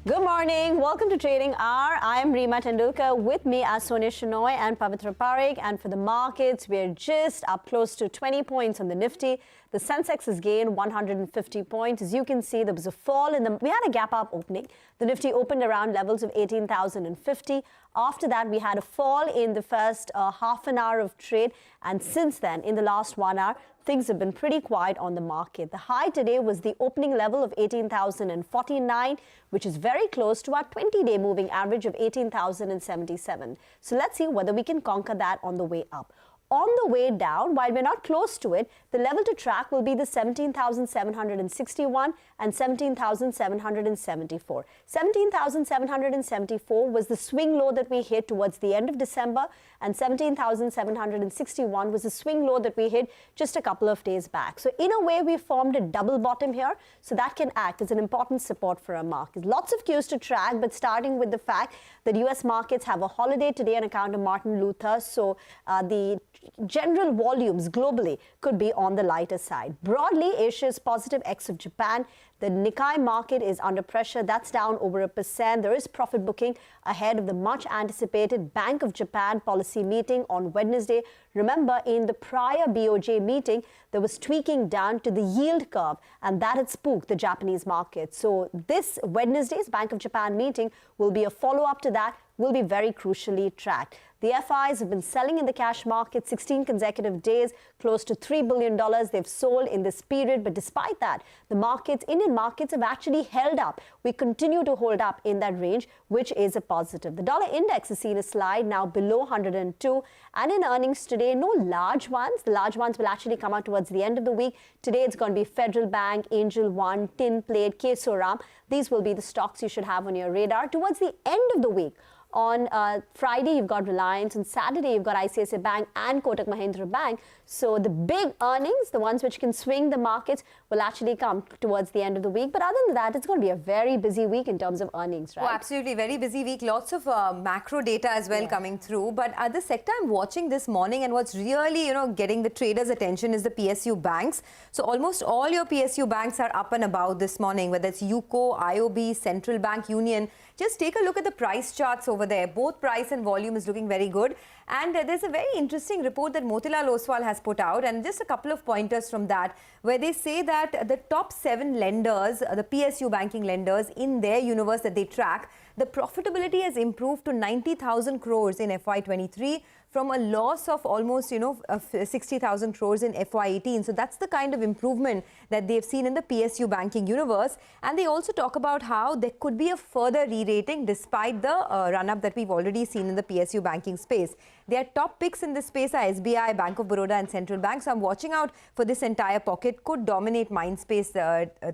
Good morning. Welcome to Trading Hour. I am Reema Tendulkar. With me are Sonia Shenoy and Pavitra Parekh. And for the markets, we're just up close to 20 points on the Nifty. The Sensex has gained 150 points. As you can see, there was a fall in the... We had a gap up opening. The Nifty opened around levels of 18,050. After that, we had a fall in the first half an hour of trade. And since then, in the last 1 hour, things have been pretty quiet on the market. The high today was the opening level of 18,049, which is very close to our 20-day moving average of 18,077. So let's see whether we can conquer that on the way up. On the way down, while we're not close to it, the level to track will be the 17,761 and 17,774. 17,774 was the swing low that we hit towards the end of December, and 17,761 was the swing low that we hit just a couple of days back. So in a way, we formed a double bottom here, so that can act as an important support for our market. Lots of cues to track, but starting with the fact that US markets have a holiday today on account of Martin Luther, so the general volumes globally could be on the lighter side. Broadly, Asia is positive ex of Japan. The Nikkei market is under pressure. That's down over 1%. There is profit booking ahead of the much anticipated Bank of Japan policy meeting on Wednesday. Remember, in the prior BOJ meeting, there was tweaking down to the yield curve, and that had spooked the Japanese market. So this Wednesday's Bank of Japan meeting will be a follow-up to that, will be very crucially tracked. The FIs have been selling in the cash market 16 consecutive days, close to $3 billion they've sold in this period. But despite that, the markets, Indian markets have actually held up. We continue to hold up in that range, which is a positive. The dollar index has seen a slide now below 102. And in earnings today, no large ones. The large ones will actually come out towards the end of the week. Today, it's going to be Federal Bank, Angel One, Tin Plate, Kesoram. These will be the stocks you should have on your radar. Towards the end of the week, on Friday, you've got Reliance. On Saturday, you've got ICICI Bank and Kotak Mahindra Bank. So the big earnings, the ones which can swing the markets, will actually come towards the end of the week. But other than that, it's going to be a very busy week in terms of earnings, right? Oh, absolutely. Very busy week. Lots of macro data as well coming through. But the sector I'm watching this morning, and what's really, getting the traders' attention is the PSU banks. So almost all your PSU banks are up and about this morning, whether it's UCO, IOB, Central Bank, Union. Just take a look at the price charts over there. Both price and volume is looking very good. And there's a very interesting report that Motilal Oswal has put out, and just a couple of pointers from that, where they say that the top 7 lenders, the PSU banking lenders in their universe that they track, the profitability has improved to 90,000 crores in FY23 from a loss of almost, 60,000 crores in FY18. So that's the kind of improvement that they've seen in the PSU banking universe. And they also talk about how there could be a further re-rating despite the run-up that we've already seen in the PSU banking space. Their top picks in this space are SBI, Bank of Baroda and Central Bank. So I'm watching out for this entire pocket. Could dominate Mindspace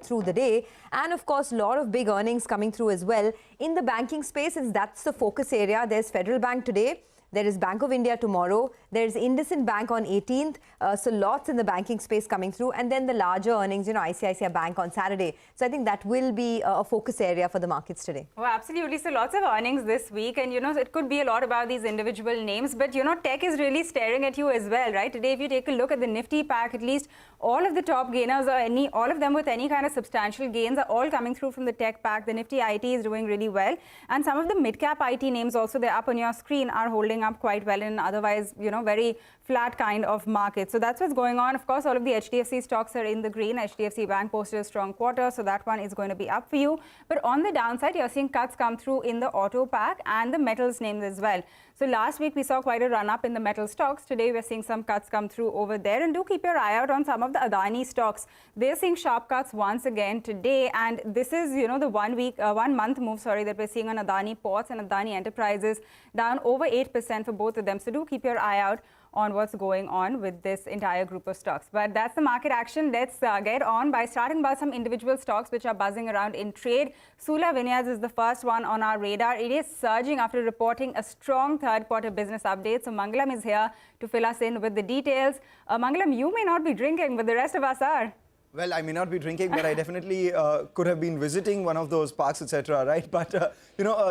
through the day. And of course, a lot of big earnings coming through as well. In the banking space, that's the focus area. There's Federal Bank today. There is Bank of India tomorrow. There's Indices Bank on 18th. So lots in the banking space coming through. And then the larger earnings, ICICI Bank on Saturday. So I think that will be a focus area for the markets today. Oh, absolutely. So lots of earnings this week. And, it could be a lot about these individual names. But, tech is really staring at you as well, right? Today, if you take a look at the Nifty pack, at least all of the top gainers, or all of them with any kind of substantial gains, are all coming through from the tech pack. The Nifty IT is doing really well. And some of the mid-cap IT names also, they're up on your screen, are holding up quite well in otherwise, very flat kind of market. So that's what's going on. Of course, all of the HDFC stocks are in the green. HDFC Bank posted a strong quarter, so that one is going to be up for you. But on the downside, you're seeing cuts come through in the auto pack and the metals names as well. So last week, we saw quite a run up in the metal stocks. Today, we're seeing some cuts come through over there. And do keep your eye out on some of the Adani stocks. They're seeing sharp cuts once again today. And this is, the 1 month move, that we're seeing on Adani Ports and Adani Enterprises, down over 8% for both of them. So do keep your eye out on what's going on with this entire group of stocks. But that's the market action. Let's get on by starting by some individual stocks which are buzzing around in trade. Sula Vineyards is the first one on our radar. It is surging after reporting a strong third quarter business update. So Mangalam is here to fill us in with the details. Mangalam, you may not be drinking, but the rest of us are. Well, I may not be drinking, but I definitely could have been visiting one of those parks, etc., right? But,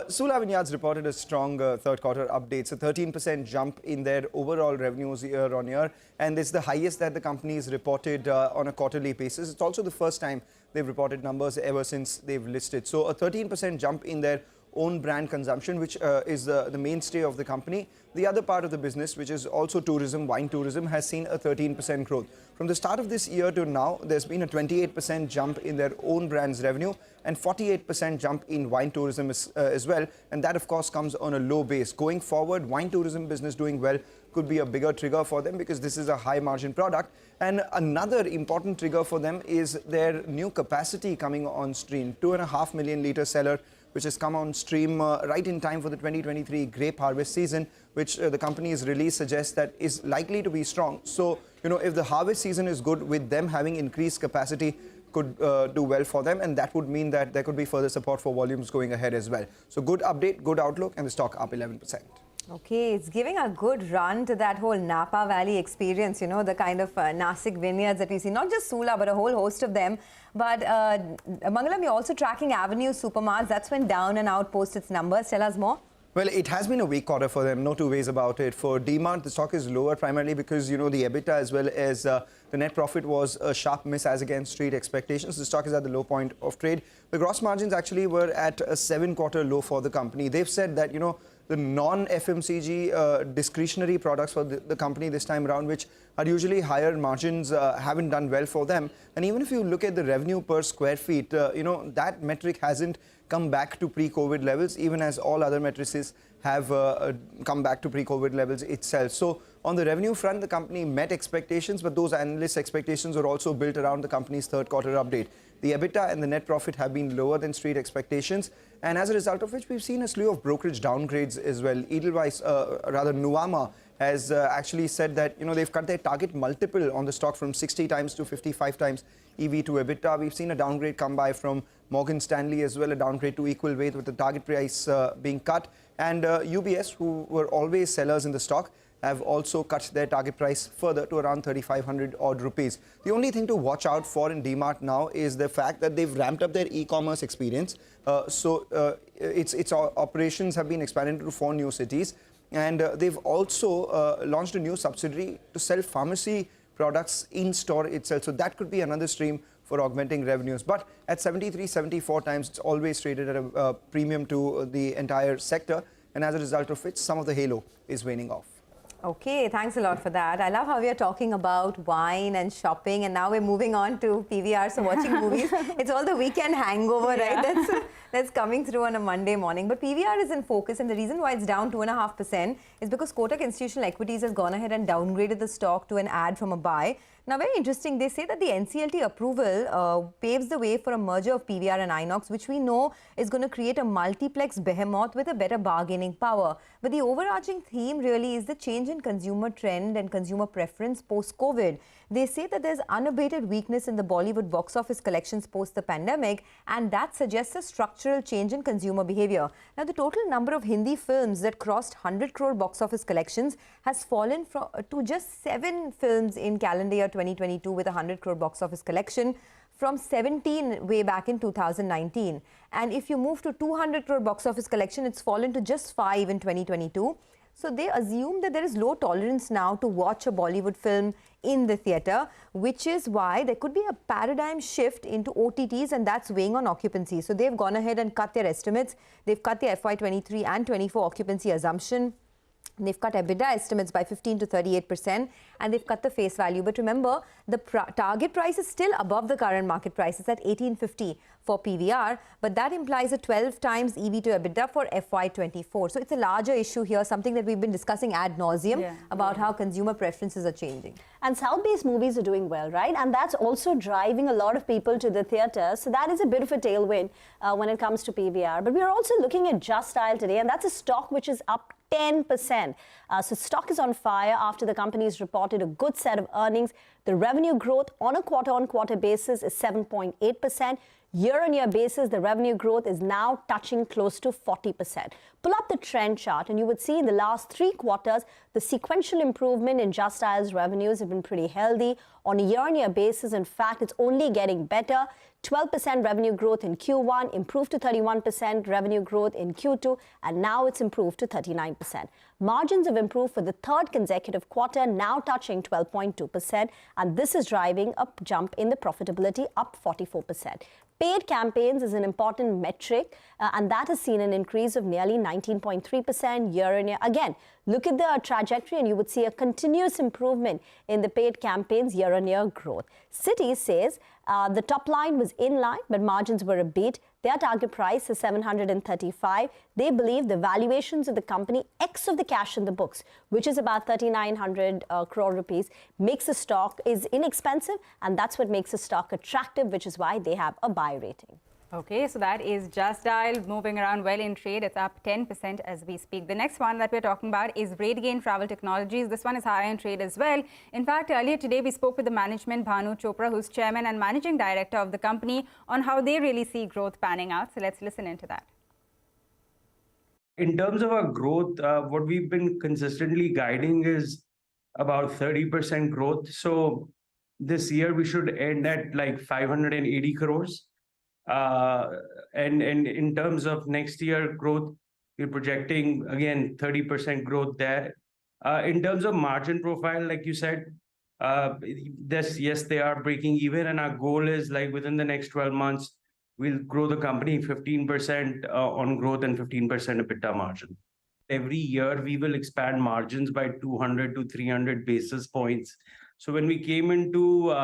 Sula Vineyards reported a strong third quarter update. So 13% jump in their overall revenues year on year. And it's the highest that the company has reported on a quarterly basis. It's also the first time they've reported numbers ever since they've listed. So a 13% jump in their own brand consumption, which is the mainstay of the company. The other part of the business, which is also tourism, wine tourism, has seen a 13% growth. From the start of this year to now, there's been a 28% jump in their own brand's revenue and 48% jump in wine tourism as well. And that, of course, comes on a low base. Going forward, wine tourism business doing well could be a bigger trigger for them because this is a high margin product. And another important trigger for them is their new capacity coming on stream, 2.5 million litre cellar, which has come on stream right in time for the 2023 grape harvest season, which the company's release suggests that is likely to be strong. So, if the harvest season is good, with them having increased capacity, could do well for them, and that would mean that there could be further support for volumes going ahead as well. So good update, good outlook, and the stock up 11%. Okay, it's giving a good run to that whole Napa Valley experience, the kind of Nasik vineyards that we see, not just Sula, but a whole host of them. But Mangalam, you're also tracking Avenue Supermarts. That's when Down and Out posts its numbers. Tell us more. Well, it has been a weak quarter for them, no two ways about it. For DMart, the stock is lower primarily because, the EBITDA as well as the net profit was a sharp miss as against street expectations. The stock is at the low point of trade. The gross margins actually were at a 7-quarter low for the company. They've said that, the non-FMCG discretionary products for the company this time around, which are usually higher margins, haven't done well for them. And even if you look at the revenue per square feet, that metric hasn't come back to pre-COVID levels, even as all other matrices have come back to pre-COVID levels itself. So on the revenue front, the company met expectations, but those analyst expectations are also built around the company's third quarter update. The EBITDA and the net profit have been lower than street expectations, and as a result of which, we've seen a slew of brokerage downgrades as well. Edelweiss, rather Nuvama, has actually said that they've cut their target multiple on the stock from 60 times to 55 times EV to EBITDA. We've seen a downgrade come by from Morgan Stanley as well, a downgrade to equal weight with the target price being cut. And UBS, who were always sellers in the stock, have also cut their target price further to around 3,500 odd rupees. The only thing to watch out for in DMart now is the fact that they've ramped up their e-commerce experience. Its operations have been expanded to 4 new cities. And they've also launched a new subsidiary to sell pharmacy products in store itself. So that could be another stream for augmenting revenues. But at 73, 74 times, it's always traded at a premium to the entire sector. And as a result of which, some of the halo is waning off. Okay, thanks a lot for that. I love how we are talking about wine and shopping, and now we're moving on to PVR, so watching movies. It's all the weekend hangover, right? That's coming through on a Monday morning. But PVR is in focus, and the reason why it's down 2.5% is because Kotak Institutional Equities has gone ahead and downgraded the stock to an add from a buy. Now, very interesting, they say that the NCLT approval paves the way for a merger of PVR and Inox, which we know is going to create a multiplex behemoth with a better bargaining power. But the overarching theme really is the change in consumer trend and consumer preference post-COVID. They say that there's unabated weakness in the Bollywood box office collections post the pandemic, and that suggests a structural change in consumer behavior. Now, the total number of Hindi films that crossed 100 crore box office collections has fallen to just 7 films in calendar year 2022 with a 100 crore box office collection from 17 way back in 2019. And if you move to 200 crore box office collection, it's fallen to just 5 in 2022. So they assume that there is low tolerance now to watch a Bollywood film in the theatre, which is why there could be a paradigm shift into OTTs, and that's weighing on occupancy. So they've gone ahead and cut their estimates. They've cut their FY23 and 24 occupancy assumption. They've cut EBITDA estimates by 15 to 38%, and they've cut the face value. But remember, the target price is still above the current market price. It's at 1850 for PVR, but that implies a 12 times EV to EBITDA for FY24. So it's a larger issue here, something that we've been discussing ad nauseum about how consumer preferences are changing. And South-based movies are doing well, right? And that's also driving a lot of people to the theatre. So that is a bit of a tailwind when it comes to PVR. But we're also looking at Just Dial today, and that's a stock which is up 10%. So stock is on fire after the company's reported a good set of earnings. The revenue growth on a quarter-on-quarter basis is 7.8%. Year-on-year basis, the revenue growth is now touching close to 40%. pull up the trend chart and you would see in the last 3 quarters, the sequential improvement in Just Dial's revenues have been pretty healthy. On a year-on-year basis, in fact, it's only getting better. 12% revenue growth in Q1, improved to 31% revenue growth in Q2, and now it's improved to 39%. Margins have improved for the 3rd consecutive quarter, now touching 12.2%, and this is driving a jump in the profitability, up 44%. Paid campaigns is an important metric, and that has seen an increase of nearly 19.3% year on year. Again, look at the trajectory and you would see a continuous improvement in the paid campaigns year on year growth. Citi says the top line was in line, but margins were a beat. Their target price is 735. They believe the valuations of the company, X of the cash in the books, which is about 3,900 crore rupees, makes the stock is inexpensive, and that's what makes the stock attractive, which is why they have a buy rating. Okay, so that is Just Dial moving around well in trade. It's up 10% as we speak. The next one that we're talking about is RateGain Travel Technologies. This one is higher in trade as well. In fact, earlier today we spoke with the management, Bhanu Chopra, who's chairman and managing director of the company, on how they really see growth panning out. So let's listen into that. In terms of our growth, what we've been consistently guiding is about 30% growth. So this year we should end at like 580 crores. And in terms of next year growth, we're projecting again 30% growth there. In terms of margin profile, like you said, yes, they are breaking even, and our goal is like within the next 12 months, we'll grow the company 15% on growth and 15% EBITDA margin. Every year, we will expand margins by 200 to 300 basis points. So when we came into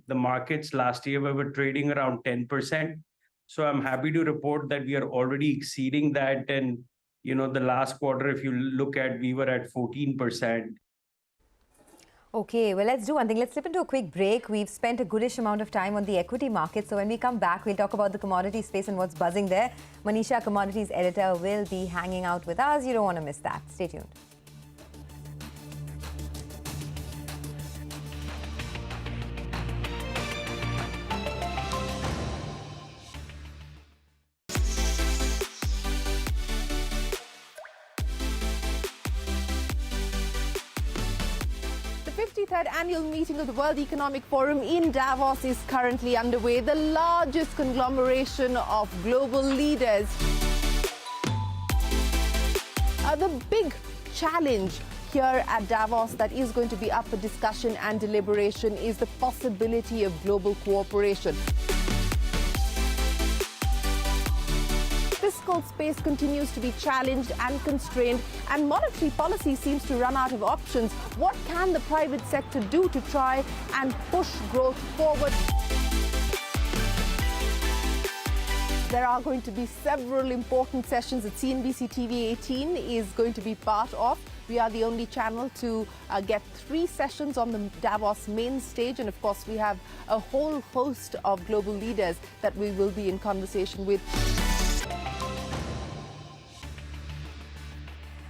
the markets last year, we were trading around 10%. So I'm happy to report that we are already exceeding that. And, you know, the last quarter, if you look at, we were at 14%. Okay, well, let's do one thing. Let's slip into a quick break. We've spent a goodish amount of time on the equity market. So when we come back, we'll talk about the commodity space and what's buzzing there. Manisha, commodities editor, will be hanging out with us. You don't want to miss that. Stay tuned. The 53rd annual meeting of the World Economic Forum in Davos is currently underway, the largest conglomeration of global leaders. The big challenge here at Davos that is going to be up for discussion and deliberation is the possibility of global cooperation. Fiscal space continues to be challenged and constrained, and monetary policy seems to run out of options. What can the private sector do to try and push growth forward? There are going to be several important sessions that CNBC-TV18 is going to be part of. We are the only channel to get 3 sessions on the Davos main stage, and of course we have a whole host of global leaders that we will be in conversation with.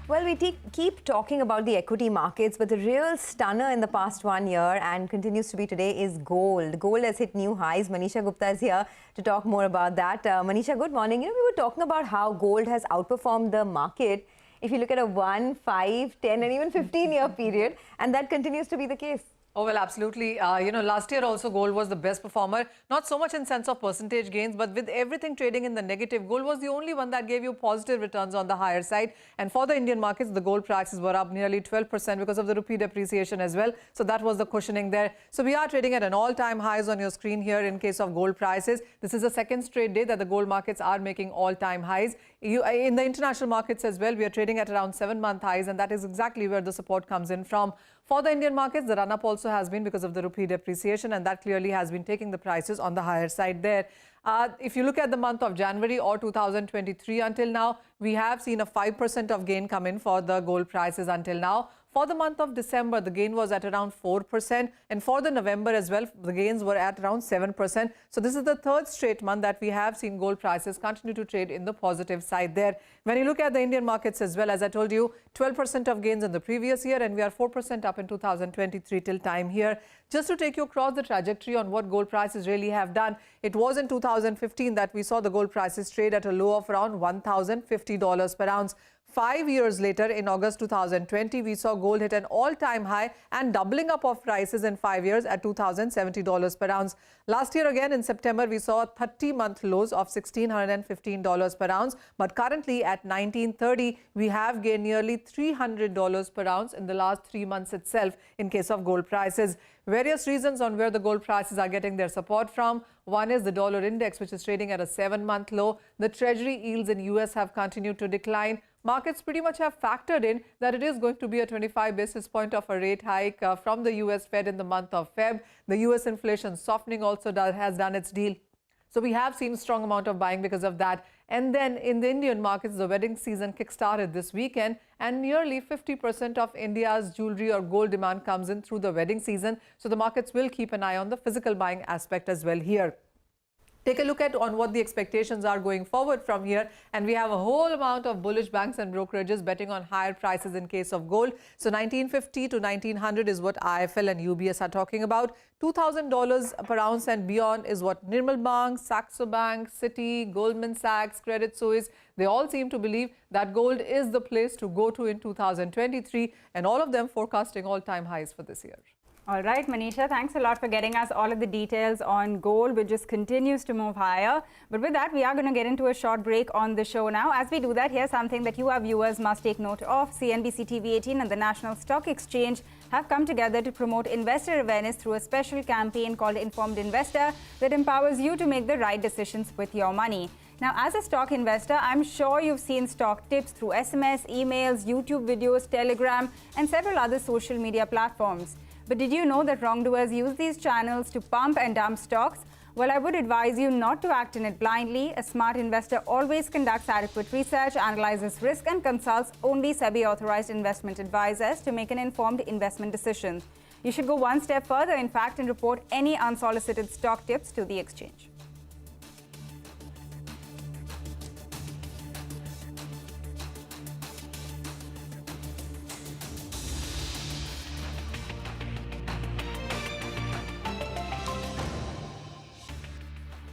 Well, we keep talking about the equity markets, but the real stunner in the past 1 year and continues to be today is gold. Gold has hit new highs. Manisha Gupta is here to talk more about that. Manisha, good morning. You know, we were talking about how gold has outperformed the market if you look at a 1, 5, 10 and even 15-year period, and that continues to be the case. Oh, well, absolutely. Last year also gold was the best performer, not so much in sense of percentage gains, but with everything trading in the negative, gold was the only one that gave you positive returns on the higher side. And for the Indian markets, the gold prices were up nearly 12% because of the rupee depreciation as well. So that was the cushioning there. So we are trading at an all-time highs on your screen here in case of gold prices. This is the second straight day that the gold markets are making all-time highs. In the international markets as well, we are trading at around 7-month highs, and that is exactly where the support comes in from. For the Indian markets, the run-up also has been because of the rupee depreciation, and that clearly has been taking the prices on the higher side there. If you look at the month of January or 2023 until now, we have seen a 5% of gain come in for the gold prices until now. For the month of December, the gain was at around 4%. And for the November as well, the gains were at around 7%. So this is the third straight month that we have seen gold prices continue to trade in the positive side there. When you look at the Indian markets as well, as I told you, 12% of gains in the previous year, and we are 4% up in 2023 till time here. Just to take you across the trajectory on what gold prices really have done, it was in 2015 that we saw the gold prices trade at a low of around $1,050 per ounce. 5 years later, in August 2020, we saw gold hit an all-time high and doubling up of prices in 5 years at $2,070 per ounce. Last year again, in September, we saw 30-month lows of $1,615 per ounce. But currently at $1,930, we have gained nearly $300 per ounce in the last 3 months itself in case of gold prices. Various reasons on where the gold prices are getting their support from. One is the dollar index, which is trading at a 7-month low. The treasury yields in US have continued to decline. Markets pretty much have factored in that it is going to be a 25 basis point of a rate hike from the US Fed in the month of Feb. The US inflation softening also has done its deal. So we have seen a strong amount of buying because of that. And then in the Indian markets, the wedding season kick-started this weekend, and nearly 50% of India's jewelry or gold demand comes in through the wedding season. So the markets will keep an eye on the physical buying aspect as well here. Take a look at what the expectations are going forward from here, and we have a whole amount of bullish banks and brokerages betting on higher prices in case of gold. So $1,950 to $1,900 is what IFL and UBS are talking about. $2,000 per ounce and beyond is what Nirmal Bang, Saxo Bank, Citi, Goldman Sachs, Credit Suisse, they all seem to believe that gold is the place to go to in 2023, and all of them forecasting all-time highs for this year. All right, Manisha, thanks a lot for getting us all of the details on gold, which just continues to move higher. But with that, we are going to get into a short break on the show now. As we do that, here's something that you, our viewers, must take note of. CNBC-TV18 and the National Stock Exchange have come together to promote investor awareness through a special campaign called Informed Investor that empowers you to make the right decisions with your money. Now, as a stock investor, I'm sure you've seen stock tips through SMS, emails, YouTube videos, Telegram, and several other social media platforms. But did you know that wrongdoers use these channels to pump and dump stocks? Well, I would advise you not to act in it blindly. A smart investor always conducts adequate research, analyzes risk, and consults only SEBI-authorized investment advisors to make an informed investment decision. You should go one step further, in fact, and report any unsolicited stock tips to the exchange.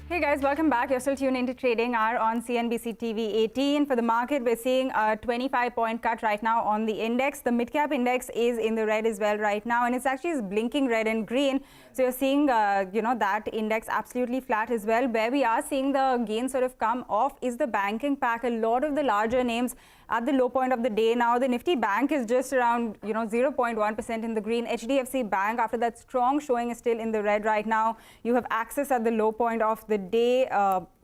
Hey guys, welcome back. You're still tuned into Trading Hour on CNBC-TV18. For the market, we're seeing a 25-point cut right now on the index. The mid-cap index is in the red as well right now, and it's actually blinking red and green. So you're seeing, that index absolutely flat as well. Where we are seeing the gain sort of come off is the banking pack. A lot of the larger names at the low point of the day now. The Nifty Bank is just around, 0.1% in the green. HDFC Bank, after that strong showing, is still in the red right now. You have Axis at the low point of the day.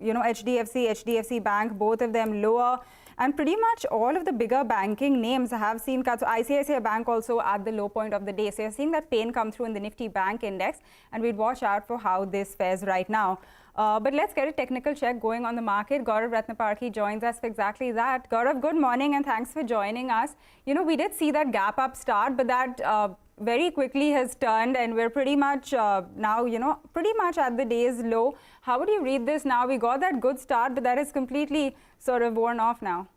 HDFC Bank, both of them lower. And pretty much all of the bigger banking names have seen cuts. So ICICI Bank also at the low point of the day. So you're seeing that pain come through in the Nifty Bank Index. And we'd watch out for how this fares right now. But let's get a technical check going on the market. Gaurav Ratnaparkhi joins us for exactly that. Gaurav, good morning and thanks for joining us. We did see that gap up start, but that very quickly has turned, and we're pretty much now, pretty much at the day's low. How would you read this now? We got that good start, but that is completely sort of worn off now.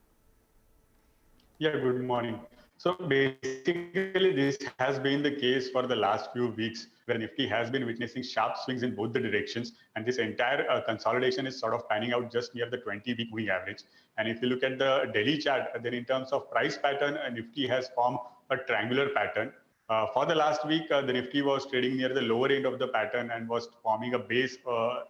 Yeah, good morning. So basically, this has been the case for the last few weeks, where Nifty has been witnessing sharp swings in both the directions. And this entire consolidation is sort of panning out just near the 20-week moving average. And if you look at the daily chart, then in terms of price pattern, Nifty has formed a triangular pattern. For the last week, the Nifty was trading near the lower end of the pattern and was forming a base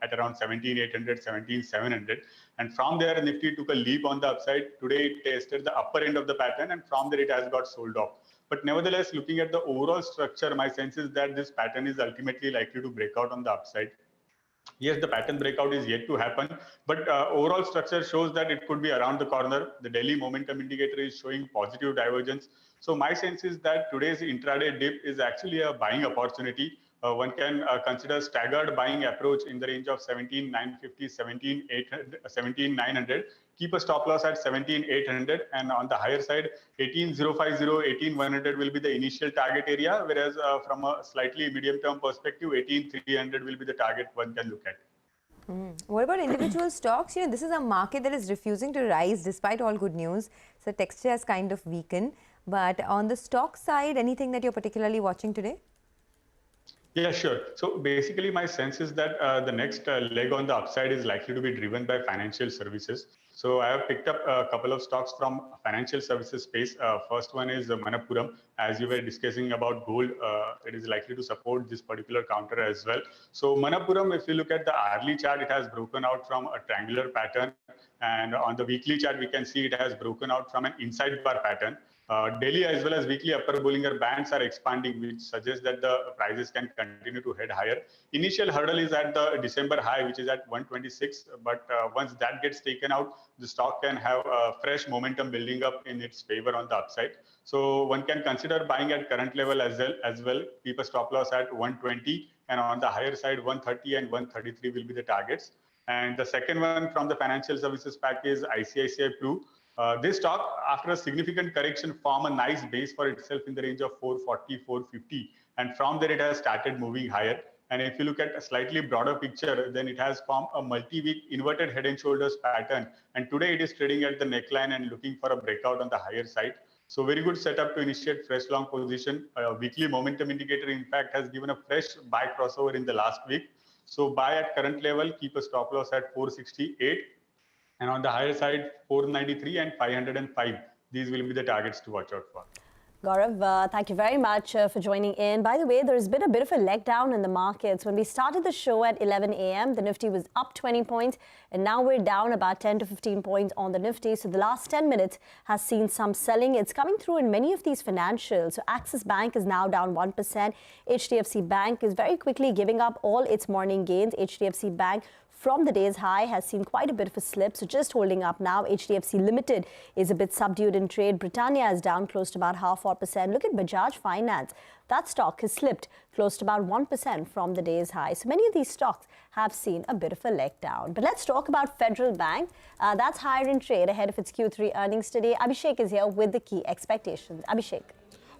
at around 17,800, 17,700. And from there, Nifty took a leap on the upside. Today, it tested the upper end of the pattern, and from there, it has got sold off. But nevertheless, looking at the overall structure, my sense is that this pattern is ultimately likely to break out on the upside. Yes, the pattern breakout is yet to happen, but overall structure shows that it could be around the corner. The daily momentum indicator is showing positive divergence. So my sense is that today's intraday dip is actually a buying opportunity. One can consider staggered buying approach in the range of 17,950, 17,900. Keep a stop loss at 17,800, and on the higher side, 18,050, 18,100 will be the initial target area, whereas from a slightly medium-term perspective, 18,300 will be the target one can look at. What about individual stocks? This is a market that is refusing to rise despite all good news. So texture has kind of weakened. But on the stock side, anything that you're particularly watching today? Yeah, sure. So basically, my sense is that the next leg on the upside is likely to be driven by financial services. So I have picked up a couple of stocks from financial services space. First one is Manappuram. As you were discussing about gold, it is likely to support this particular counter as well. So Manappuram, if you look at the hourly chart, it has broken out from a triangular pattern. And on the weekly chart, we can see it has broken out from an inside bar pattern. Daily as well as weekly upper Bollinger bands are expanding, which suggests that the prices can continue to head higher. Initial hurdle is at the December high, which is at 126. But once that gets taken out, the stock can have fresh momentum building up in its favor on the upside. So one can consider buying at current level as well. Keep a stop loss at 120, and on the higher side, 130 and 133 will be the targets. And the second one from the financial services pack is ICICI Pru. This stock, after a significant correction, form a nice base for itself in the range of 440, 450. And from there, it has started moving higher. And if you look at a slightly broader picture, then it has formed a multi-week inverted head and shoulders pattern. And today it is trading at the neckline and looking for a breakout on the higher side. So very good setup to initiate fresh long position. Weekly momentum indicator, in fact, has given a fresh buy crossover in the last week. So buy at current level, keep a stop loss at 468. And on the higher side, 493 and 505. These will be the targets to watch out for. Gaurav, thank you very much for joining in. By the way, there's been a bit of a leg down in the markets. When we started the show at 11 a.m., the Nifty was up 20 points, and now we're down about 10 to 15 points on the Nifty. So the last 10 minutes has seen some selling. It's coming through in many of these financials. So Axis Bank is now down 1%. HDFC Bank is very quickly giving up all its morning gains. HDFC Bank from the day's high has seen quite a bit of a slip, so just holding up now. HDFC Limited is a bit subdued in trade. Britannia is down close to about 0.5%. Look at Bajaj Finance. That stock has slipped close to about 1% from the day's high. So many of these stocks have seen a bit of a leg down. But let's talk about Federal Bank. That's higher in trade ahead of its Q3 earnings today. Abhishek is here with the key expectations. Abhishek.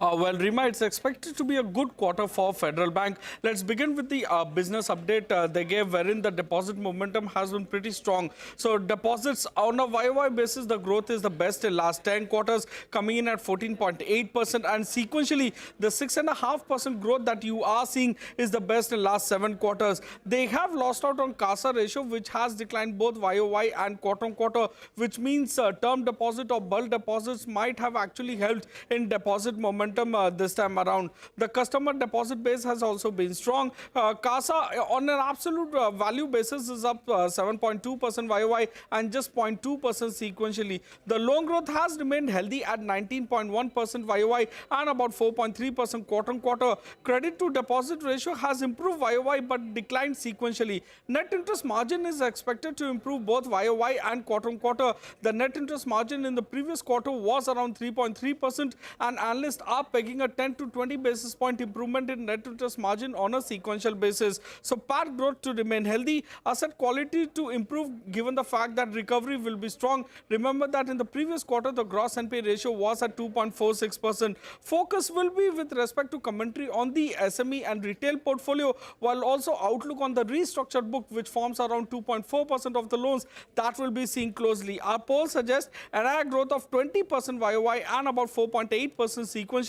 Well, Rima, it's expected to be a good quarter for Federal Bank. Let's begin with the business update they gave, wherein the deposit momentum has been pretty strong. So deposits on a YOY basis, the growth is the best in last 10 quarters, coming in at 14.8%. And sequentially, the 6.5% growth that you are seeing is the best in last 7 quarters. They have lost out on CASA ratio, which has declined both YOY and quarter-on-quarter, which means term deposit or bulk deposits might have actually helped in deposit momentum this time around. The customer deposit base has also been strong. CASA on an absolute value basis is up 7.2% YOY and just 0.2% sequentially. The loan growth has remained healthy at 19.1% YOY and about 4.3% quarter-on-quarter. Credit to deposit ratio has improved YOY but declined sequentially. Net interest margin is expected to improve both YOY and quarter-on-quarter. The net interest margin in the previous quarter was around 3.3%, and analysts are pegging a 10 to 20 basis point improvement in net interest margin on a sequential basis. So PAT growth to remain healthy, asset quality to improve given the fact that recovery will be strong. Remember that in the previous quarter, the gross NPA ratio was at 2.46%. Focus will be with respect to commentary on the SME and retail portfolio, while also outlook on the restructured book, which forms around 2.4% of the loans, that will be seen closely. Our poll suggests NII growth of 20% YOY and about 4.8% sequentially.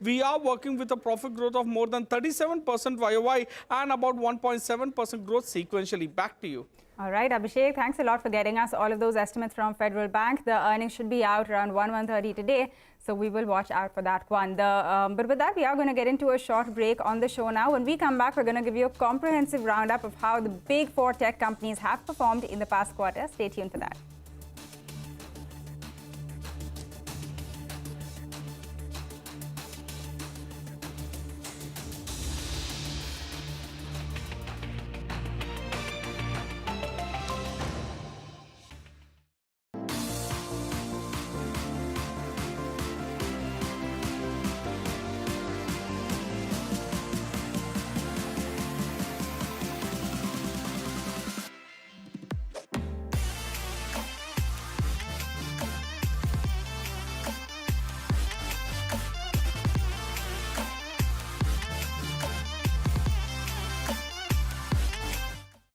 We are working with a profit growth of more than 37% YOY and about 1.7% growth sequentially. Back to you. All right, Abhishek, thanks a lot for getting us all of those estimates from Federal Bank. The earnings should be out around 1:30 today, so we will watch out for that one. But with that, we are going to get into a short break on the show now. When we come back, we're going to give you a comprehensive roundup of how the big 4 tech companies have performed in the past quarter. Stay tuned for that.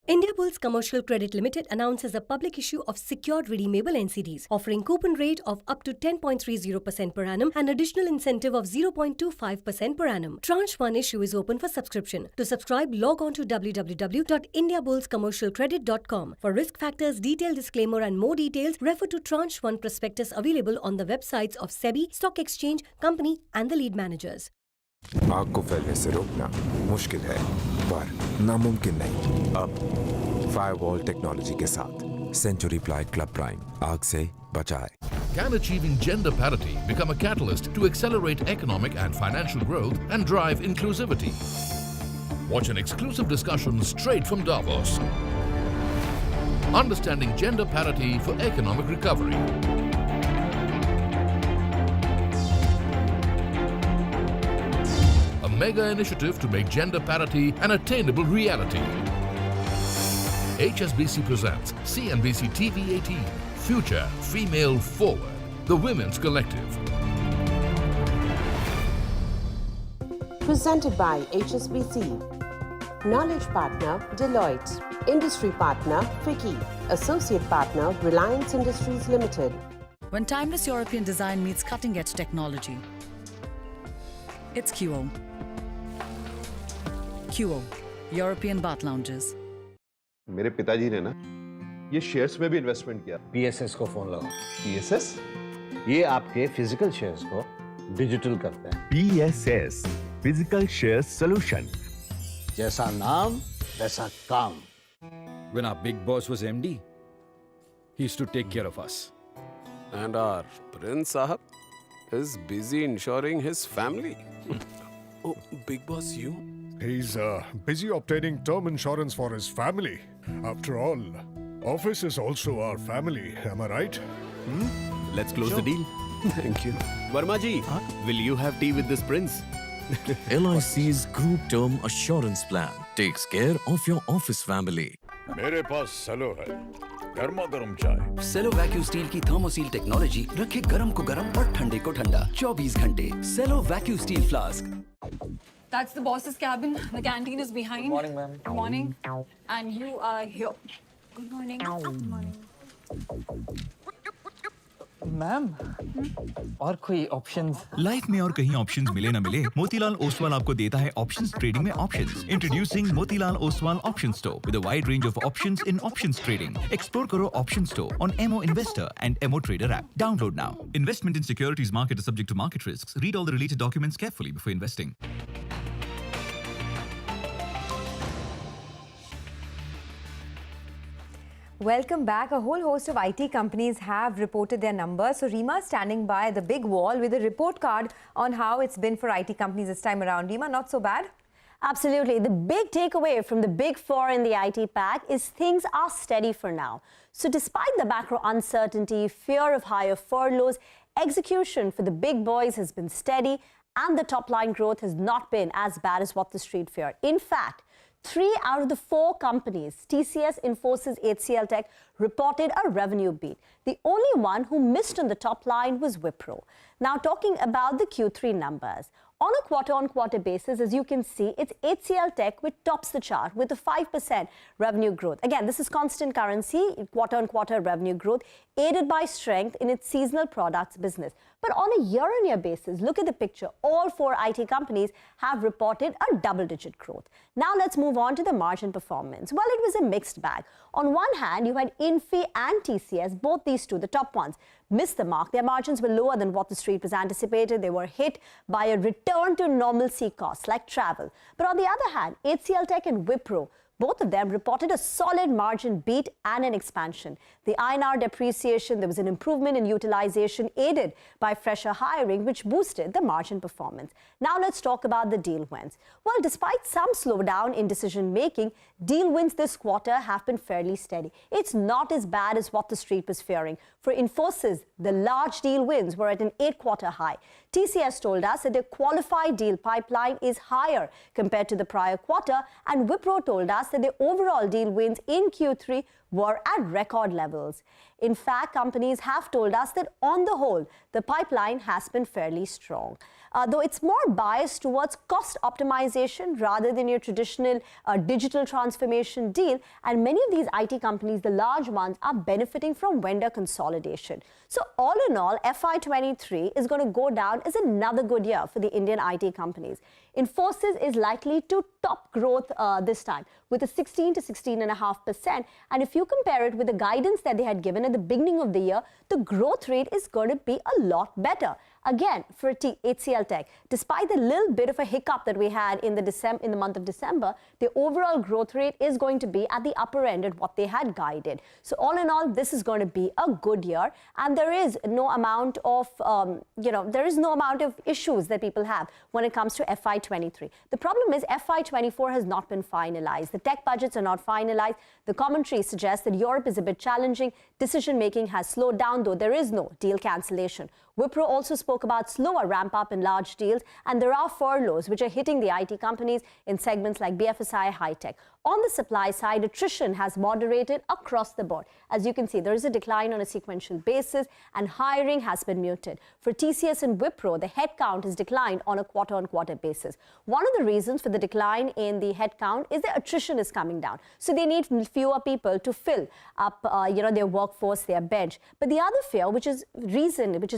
Indiabulls Commercial Credit Limited announces a public issue of secured redeemable NCDs offering coupon rate of up to 10.30% per annum and additional incentive of 0.25% per annum. Tranche 1 issue is open for subscription. To subscribe, log on to www.indiabullscommercialcredit.com. For risk factors, detailed disclaimer and more details, refer to Tranche 1 prospectus available on the websites of SEBI, Stock Exchange, Company and the lead managers. आग को फैलने से रोकना मुश्किल है पर नामुमकिन नहीं। अब फायरवॉल टेक्नोलॉजी के साथ सेंचुरी प्लाई क्लब प्राइम आग से बचाए। Can achieving gender parity become a catalyst to accelerate economic and financial growth and drive inclusivity? Watch an exclusive discussion straight from Davos. Understanding gender parity for economic recovery. A mega initiative to make gender parity an attainable reality. HSBC presents CNBC-TV18 Future Female Forward, the Women's Collective. Presented by HSBC. Knowledge Partner, Deloitte. Industry Partner, Fiki. Associate Partner, Reliance Industries Limited. When timeless European design meets cutting-edge technology, it's QO. QO, European Bath Lounges. मेरे पिताजी ने ना ये shares में भी investment किया। PSS को phone लगाओ। पीएसएस? ये आपके फिजिकल शेयर्स को डिजिटल करते हैं। PSS, physical shares solution. जैसा नाम वैसा काम। When our big boss was MD, he used to take care of us. And our Prince Sahab is busy ensuring his family. Oh, big boss, you? He's busy obtaining term insurance for his family. After all, office is also our family. Am I right? Let's close the deal. Thank you. Verma ji, will you have tea with this prince? LIC's Group Term Assurance Plan takes care of your office family. मेरे पास सेलो है, गर्मा गर्म चाय। सेलो vacuum steel की थर्मोसील technology रखे गरम को गरम और ठंडे को ठंडा 24 घंटे। Cello vacuum steel flask. That's the boss's cabin. The canteen is behind. Good morning, ma'am. Good morning. And you are here. Good morning. Good morning. Ma'am और कोई ऑप्शंस? लाइफ में और कहीं ऑप्शंस मिले ना मिले, मोतीलाल ओसवाल आपको देता है ऑप्शंस ट्रेडिंग में options. Introducing Motilal Oswal option store with a wide range of options in options trading. Explore करो option store on MO investor and MO trader app. Download now. Investment in securities market is subject to market risks. Read all the related documents carefully before investing. Welcome back. A whole host of IT companies have reported their numbers. So Reema is standing by the big wall with a report card on how it's been for IT companies this time around. Reema, not so bad? Absolutely. The big takeaway from the big four in the IT pack is things are steady for now. So despite the macro uncertainty, fear of higher furloughs, execution for the big boys has been steady and the top line growth has not been as bad as what the street feared. In fact, 3 out of the 4 companies, TCS, Infosys, HCL Tech, reported a revenue beat. The only one who missed on the top line was Wipro. Now, talking about the Q3 numbers. On a quarter-on-quarter basis, as you can see, it's HCL Tech which tops the chart with a 5% revenue growth. Again, this is constant currency, quarter-on-quarter revenue growth, aided by strength in its seasonal products business. But on a year-on-year basis, look at the picture. All 4 IT companies have reported a double-digit growth. Now let's move on to the margin performance. Well, it was a mixed bag. On one hand, you had Infi and TCS, both these two, the top ones, missed the mark. Their margins were lower than what the street was anticipated. They were hit by a return to normalcy costs like travel. But on the other hand, HCL Tech and Wipro, both of them reported a solid margin beat and an expansion. The INR depreciation, there was an improvement in utilization aided by fresher hiring, which boosted the margin performance. Now let's talk about the deal wins. Well, despite some slowdown in decision making, deal wins this quarter have been fairly steady. It's not as bad as what the street was fearing. For Infosys, the large deal wins were at an 8-quarter high. TCS told us that their qualified deal pipeline is higher compared to the prior quarter, and Wipro told us that their overall deal wins in Q3 were at record levels. In fact, companies have told us that on the whole, the pipeline has been fairly strong. Though it's more biased towards cost optimization rather than your traditional digital transformation deal, and many of these IT companies, the large ones, are benefiting from vendor consolidation. So all in all, FY23 is going to go down as another good year for the Indian IT companies. Infosys is likely to top growth this time with a 16 to 16.5%. And if you compare it with the guidance that they had given at the beginning of the year, the growth rate is going to be a lot better. Again, for HCL Tech, despite the little bit of a hiccup that we had in the month of December, the overall growth rate is going to be at the upper end of what they had guided. So all in all, this is going to be a good year, and there is no amount of issues that people have when it comes to FY23. The problem is FY24 has not been finalized. The tech budgets are not finalized. The commentary suggests that Europe is a bit challenging. Decision making has slowed down, though there is no deal cancellation. Wipro also spoke about slower ramp up in large deals, and there are furloughs which are hitting the IT companies in segments like BFSI, high tech. On the supply side, attrition has moderated across the board. As you can see, there is a decline on a sequential basis, and hiring has been muted. For TCS and Wipro, the headcount has declined on a quarter-on-quarter basis. One of the reasons for the decline in the headcount is that attrition is coming down. So they need fewer people to fill up their workforce, their bench. But the other fear, which is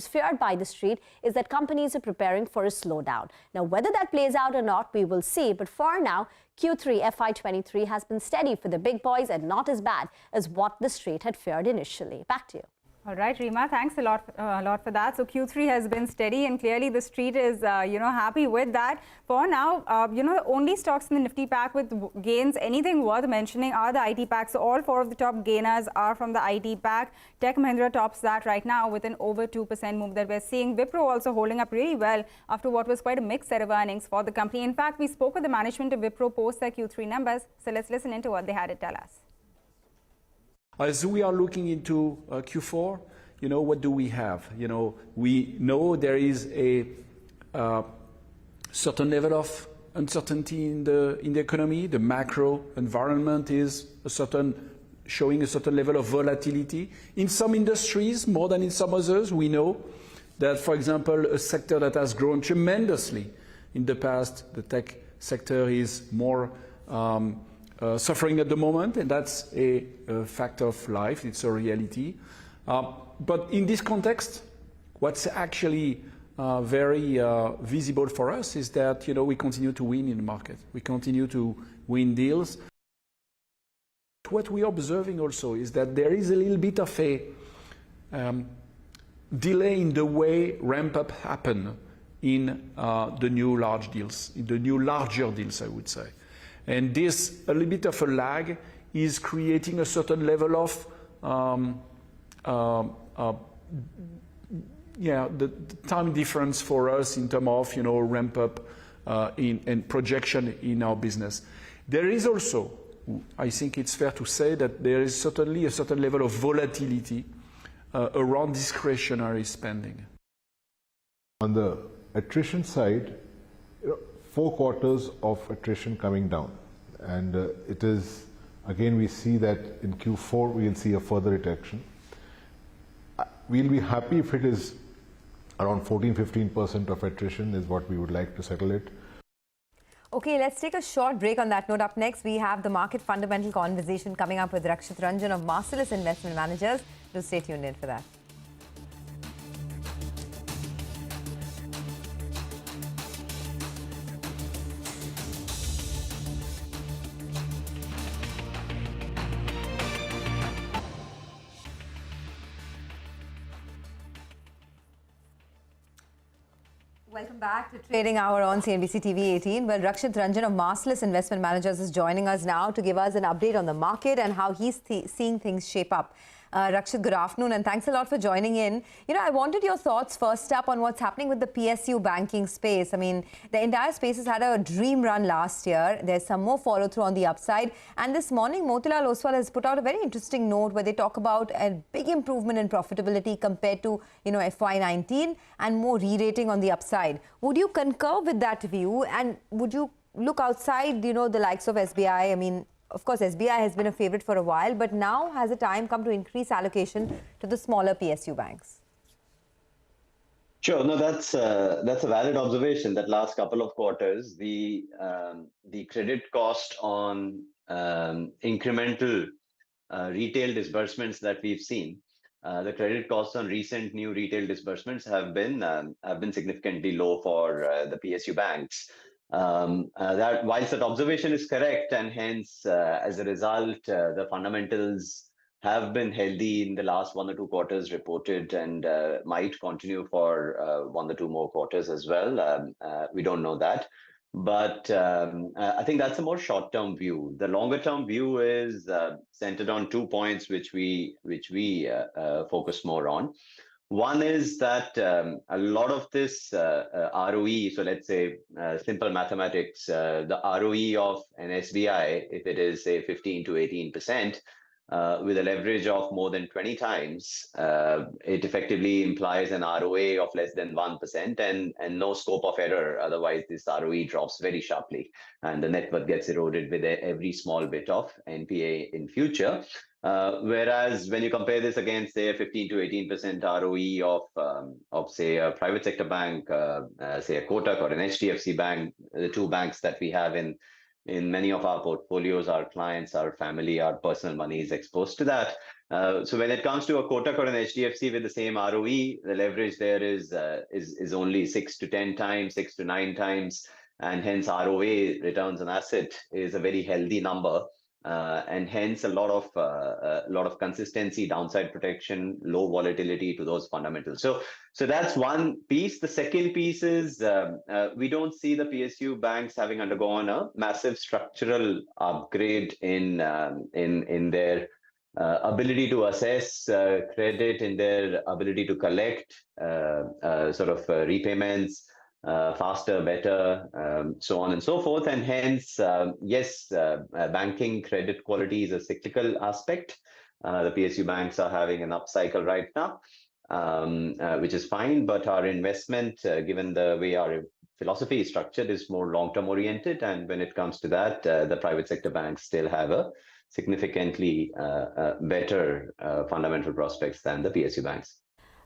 feared by the street, is that companies are preparing for a slowdown. Now, whether that plays out or not, we will see. But for now, Q3 FY23 has been steady for the big boys and not as bad as what the street had feared initially. Back to you. All right, Reema, thanks a lot for that. So Q3 has been steady, and clearly the street is, happy with that. For now, the only stocks in the Nifty pack with gains, anything worth mentioning, are the IT packs. So all four of the top gainers are from the IT pack. Tech Mahindra tops that right now with an over 2% move that we're seeing. Wipro also holding up really well after what was quite a mixed set of earnings for the company. In fact, we spoke with the management of Wipro post their Q3 numbers. So let's listen into what they had to tell us. As we are looking into Q4, what do we have? We know there is a certain level of uncertainty in the economy. The macro environment is showing a certain level of volatility. In some industries, more than in some others, we know that, for example, a sector that has grown tremendously in the past, the tech sector, is more suffering at the moment, and that's a fact of life. It's a reality. But in this context, what's actually very visible for us is that we continue to win in the market. We continue to win deals. What we are observing also is that there is a little bit of a delay in the way ramp-up happen in the new large deals, in the new larger deals, I would say. And this, a little bit of a lag, is creating a certain level of the time difference for us in terms of ramp up and projection in our business. There is also, I think it's fair to say, that there is certainly a certain level of volatility around discretionary spending. On the attrition side, 4 quarters of attrition coming down, and it is, again, we see that in Q4 we will see a further reduction. We'll be happy if it is around 14-15% of attrition is what we would like to settle it. Okay, let's take a short break on that note. Up next, we have the market fundamental conversation coming up with Rakshit Ranjan of Marcellus Investment Managers. Do stay tuned in for that. Welcome back to Trading Hour on CNBC-TV18. Well, Rakshit Ranjan of Marcellus Investment Managers is joining us now to give us an update on the market and how he's seeing things shape up. Rakshit, good afternoon, and thanks a lot for joining in. I wanted your thoughts first up on what's happening with the PSU banking space. I mean, the entire space has had a dream run last year. There's some more follow-through on the upside. And this morning, Motilal Oswal has put out a very interesting note where they talk about a big improvement in profitability compared to, FY19 and more re-rating on the upside. Would you concur with that view? And would you look outside, the likes of SBI? I mean, Of course, SBI has been a favorite for a while, but now has the time come to increase allocation to the smaller PSU banks? Sure. No, that's a valid observation. That last couple of quarters, the credit cost on incremental retail disbursements that we've seen, the credit costs on recent new retail disbursements have been significantly low for the PSU banks. That whilst that observation is correct, and hence as a result, the fundamentals have been healthy in the last 1 or 2 quarters reported, and might continue for 1 or 2 more quarters as well. We don't know that. But I think that's a more short-term view. The longer-term view is centered on 2 points, which we focus more on. One is that a lot of this ROE, so let's say simple mathematics, the ROE of an SBI, if it is say 15 to 18%, with a leverage of more than 20 times, it effectively implies an ROA of less than 1% and no scope of error. Otherwise, this ROE drops very sharply, and the net worth gets eroded with every small bit of NPA in future. Whereas when you compare this against, say, a 15 to 18% ROE of say a private sector bank, say a Kotak or an HDFC bank, the 2 banks that we have in many of our portfolios, our clients, our family, our personal money is exposed to that. So when it comes to a Kotak or an HDFC with the same ROE, the leverage there is only 6 to 10 times, 6 to 9 times, and hence ROA, returns on asset, is a very healthy number. And hence a lot of consistency, downside protection, low volatility to those fundamentals. So that's one piece. The second piece is we don't see the PSU banks having undergone a massive structural upgrade in their ability to assess credit, in their ability to collect repayments. Faster, better, so on and so forth. And hence, yes, banking credit quality is a cyclical aspect. The PSU banks are having an upcycle right now, which is fine. But our investment, given the way our philosophy is structured, is more long-term oriented. And when it comes to that, the private sector banks still have a significantly better fundamental prospects than the PSU banks.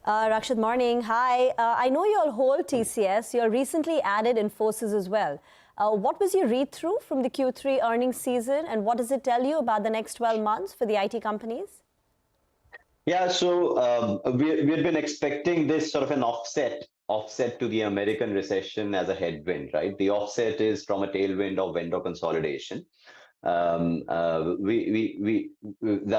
Rakshit, morning. Hi. I know you all hold TCS. You recently added Infosys as well. What was your read-through from the Q3 earnings season, and what does it tell you about the next 12 months for the IT companies? Yeah, so we had been expecting this sort of an offset to the American recession as a headwind, right? The offset is from a tailwind of vendor consolidation. That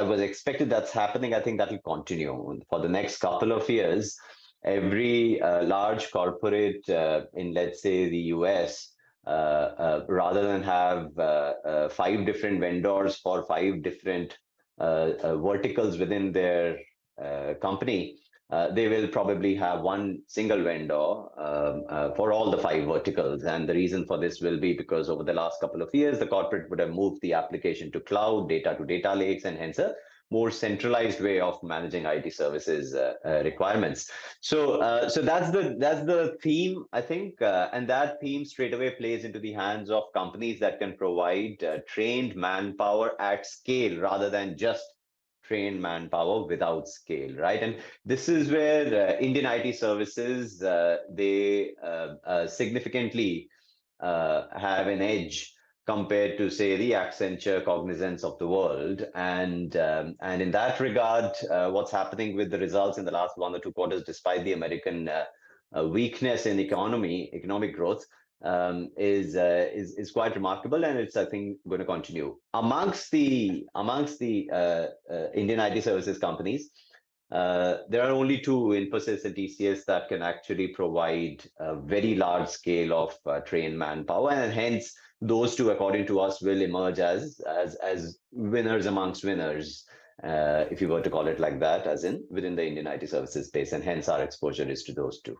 was expected. That's happening. I think that will continue for the next couple of years. Every large corporate in, let's say, the US, rather than have 5 different vendors for 5 different verticals within their company, they will probably have one single vendor for all the 5 verticals. And the reason for this will be because over the last couple of years, the corporate would have moved the application to cloud, data to data lakes, and hence a more centralized way of managing IT services requirements. So that's the theme, I think, and that theme straight away plays into the hands of companies that can provide trained manpower at scale rather than just trained manpower without scale, right? And this is where Indian IT services, they significantly have an edge compared to, say, the Accenture, Cognizants of the world. And in that regard, what's happening with the results in the last 1 or 2 quarters, despite the American weakness in economic growth, is quite remarkable, and it's, I think, going to continue. Amongst the Indian IT services companies, there are only 2, Infosys and TCS, that can actually provide a very large scale of trained manpower, and hence those 2, according to us, will emerge as winners amongst winners, if you were to call it like that, as in within the Indian IT services space, and hence our exposure is to those 2.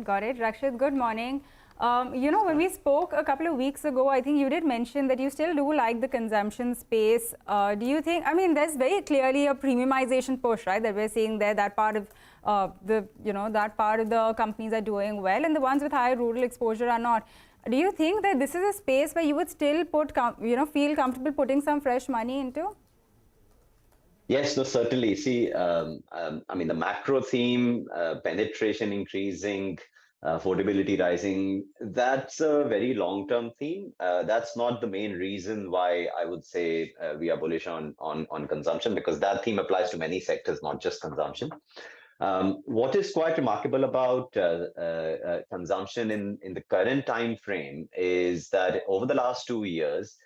Got it. Rakshit, good morning. When we spoke a couple of weeks ago, I think you did mention that you still do like the consumption space. Do you think, I mean, there's very clearly a premiumization push, right, that we're seeing there, that part of that part of the companies are doing well, and the ones with higher rural exposure are not. Do you think that this is a space where you would still put, feel comfortable putting some fresh money into? Yes, no, certainly. See, I mean, the macro theme, penetration increasing, affordability rising, that's a very long-term theme. That's not the main reason why I would say we are bullish on consumption, because that theme applies to many sectors, not just consumption. What is quite remarkable about consumption in the current time frame is that over the last 2 years,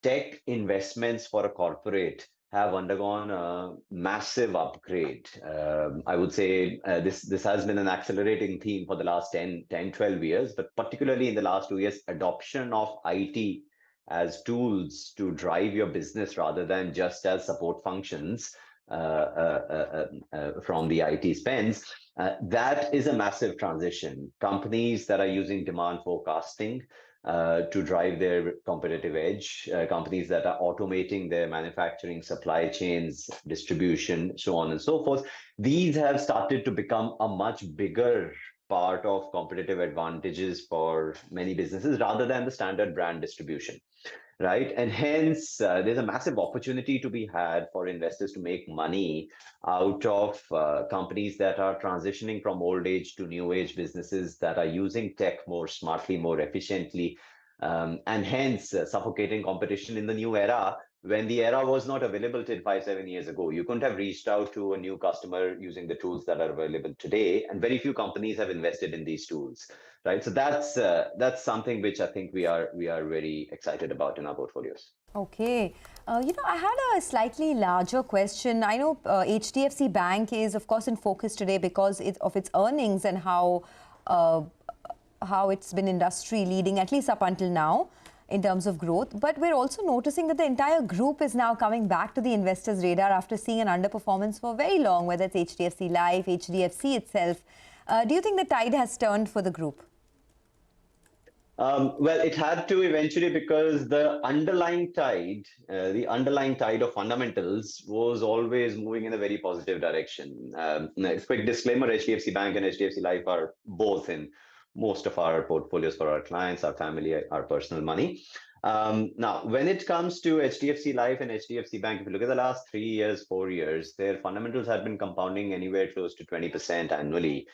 tech investments for a corporate have undergone a massive upgrade. I would say this has been an accelerating theme for the last 10, 12 years, but particularly in the last 2 years, adoption of IT as tools to drive your business rather than just as support functions from the IT spends, that is a massive transition. Companies that are using demand forecasting to drive their competitive edge, companies that are automating their manufacturing, supply chains, distribution, so on and so forth, these have started to become a much bigger part of competitive advantages for many businesses rather than the standard brand distribution. Right. And hence, there's a massive opportunity to be had for investors to make money out of companies that are transitioning from old age to new age businesses that are using tech more smartly, more efficiently, and hence suffocating competition in the new era when the era was not available till 5-7 years ago. You couldn't have reached out to a new customer using the tools that are available today, and very few companies have invested in these tools. Right, so that's something which I think we are very excited about in our portfolios. Okay, I had a slightly larger question. I know HDFC Bank is, of course, in focus today because of its earnings and how it's been industry leading, at least up until now, in terms of growth. But we're also noticing that the entire group is now coming back to the investors' radar after seeing an underperformance for very long, whether it's HDFC Life, HDFC itself. Do you think the tide has turned for the group? Well, it had to eventually, because the underlying tide of fundamentals was always moving in a very positive direction. Quick disclaimer, HDFC Bank and HDFC Life are both in most of our portfolios for our clients, our family, our personal money. Now, when it comes to HDFC Life and HDFC Bank, if you look at the last 3 years, 4 years, their fundamentals have been compounding anywhere close to 20% annually.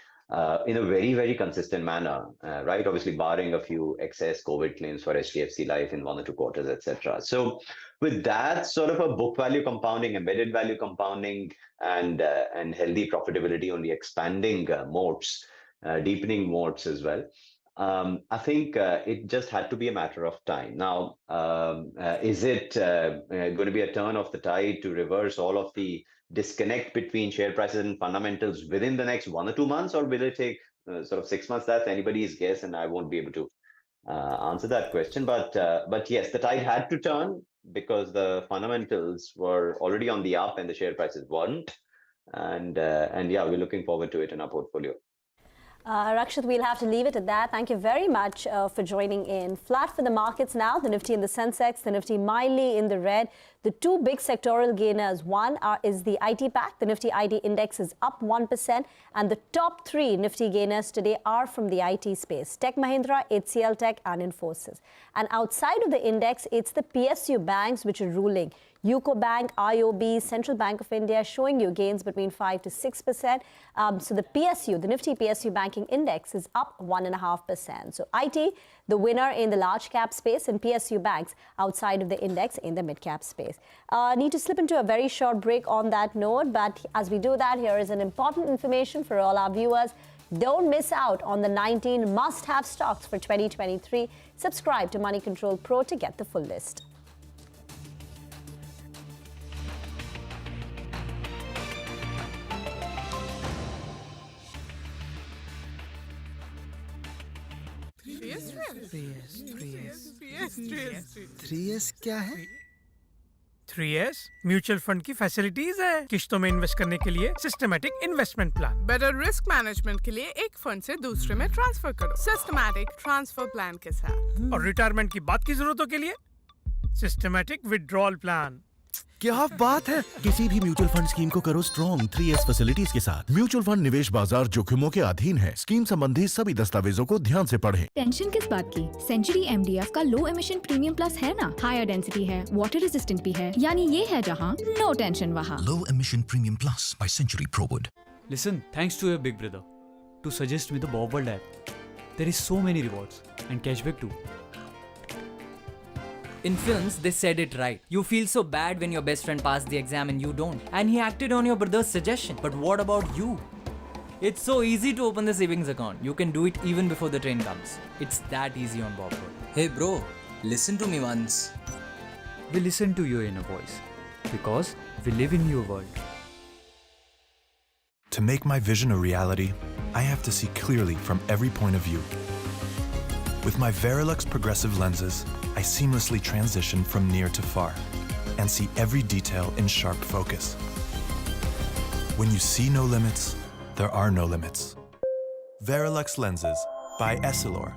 In a very, very consistent manner, right? Obviously, barring a few excess COVID claims for HDFC Life in 1 or 2 quarters, etc. So, with that sort of a book value compounding, embedded value compounding, and healthy profitability only expanding moats, deepening moats as well, I think it just had to be a matter of time. Now, is it going to be a turn of the tide to reverse all of the disconnect between share prices and fundamentals within the next 1 or 2 months, or will it take sort of 6 months? That's anybody's guess, and I won't be able to answer that question. But yes, the tide had to turn because the fundamentals were already on the up and the share prices weren't. And yeah, we're looking forward to it in our portfolio. Rakshit, we'll have to leave it at that. Thank you very much for joining in. Flat for the markets now, the Nifty and the Sensex, the Nifty mildly in the red. The two big sectoral gainers, one is the IT pack. The Nifty IT index is up 1%, and the top 3 Nifty gainers today are from the IT space: Tech Mahindra, HCL Tech and Infosys. And outside of the index, it's the PSU banks which are ruling. UCO Bank, IOB, Central Bank of India showing you gains between 5 to 6%. So the PSU, the Nifty PSU banking index is up 1.5%. So IT, the winner in the large cap space, and PSU banks outside of the index in the mid cap space. Need to slip into a very short break on that note, but as we do that, here is an important information for all our viewers. Don't miss out on the 19 must-have stocks for 2023. Subscribe to Money Control Pro to get the full list. Three S क्या है? 3S mutual fund की facilities है। किश्तों में invest करने के लिए systematic investment plan, better risk management के लिए एक फंड से दूसरे में ट्रांसफर करो सिस्टमैटिक ट्रांसफर प्लान के साथ, और रिटायरमेंट की बात की जरूरतों के लिए सिस्टमैटिक विड्रॉल प्लान। क्या बात है, किसी भी म्यूचुअल फंड स्कीम को करो स्ट्रॉन्ग 3S फैसिलिटीज के साथ। म्यूचुअल फंड निवेश बाजार जोखिमों के अधीन है। स्कीम संबंधी सभी दस्तावेजों को ध्यान से पढ़ें। टेंशन किस बात की? सेंचुरी MDF का लो एमिशन प्रीमियम प्लस है ना, हायर डेंसिटी है, वाटर रेजिस्टेंट भी है, यानी ये है जहाँ नो टेंशन वहाँ। Low emission premium plus by Century ProWood. Listen, thanks to your big brother to suggest me the Bob World app. There is so many rewards and cashback too. In films, they said it right. You feel so bad when your best friend passed the exam and you don't. And he acted on your brother's suggestion. But what about you? It's so easy to open the savings account. You can do it even before the train comes. It's that easy on Bob World. Hey bro, listen to me once. We listen to your inner voice because we live in your world. To make my vision a reality, I have to see clearly from every point of view. With my Verilux progressive lenses, I seamlessly transition from near to far and see every detail in sharp focus. When you see no limits, there are no limits. Verilux lenses by Essilor.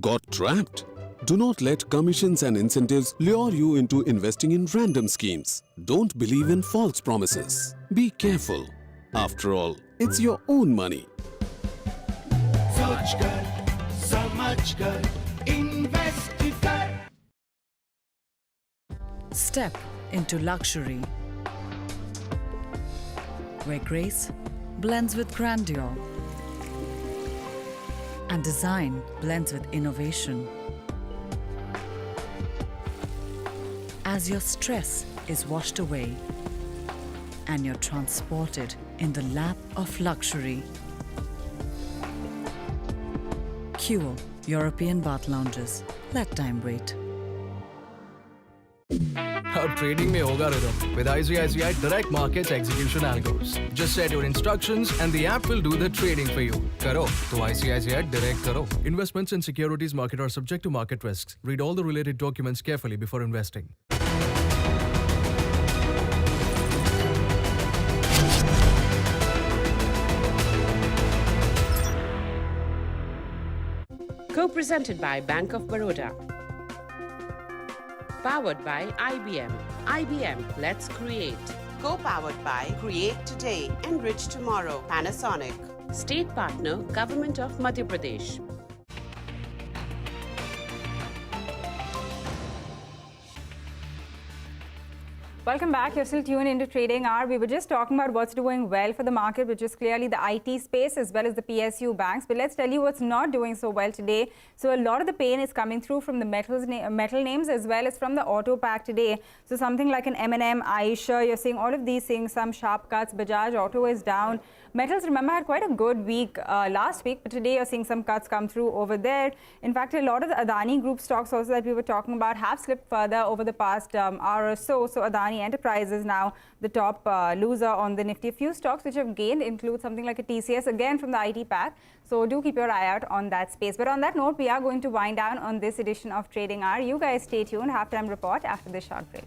Got trapped? Do not let commissions and incentives lure you into investing in random schemes. Don't believe in false promises. Be careful. After all, it's your own money. So much good, investify. Step into luxury, where grace blends with grandeur and design blends with innovation. As your stress is washed away and you're transported in the lap of luxury. Cure European bath lounges. Let time wait. अब trading में होगा rhythm with ICICI Direct Markets Execution Algos. Just set your instructions and the app will do the trading for you. करो तो ICICI Direct करो. Investments in securities market are subject to market risks. Read all the related documents carefully before investing. Co-presented by Bank of Baroda. Powered by IBM. IBM, let's create. Co-powered by Create Today, Enrich Tomorrow, Panasonic. State partner, Government of Madhya Pradesh. Welcome back. You're still tuned into Trading Hour. We were just talking about what's doing well for the market, which is clearly the IT space as well as the PSU banks. But let's tell you what's not doing so well today. So a lot of the pain is coming through from the metal names as well as from the auto pack today. So something like an M&M, Aisha, you're seeing all of these things, some sharp cuts. Bajaj Auto is down. Metals, remember, had quite a good week last week, but today you're seeing some cuts come through over there. In fact, a lot of the Adani Group stocks also that we were talking about have slipped further over the past hour or so. So Adani Enterprises now the top loser on the Nifty. A few stocks which have gained include something like a TCS, again from the IT pack. So do keep your eye out on that space. But on that note, we are going to wind down on this edition of Trading Hour. You guys stay tuned. Halftime report after this short break.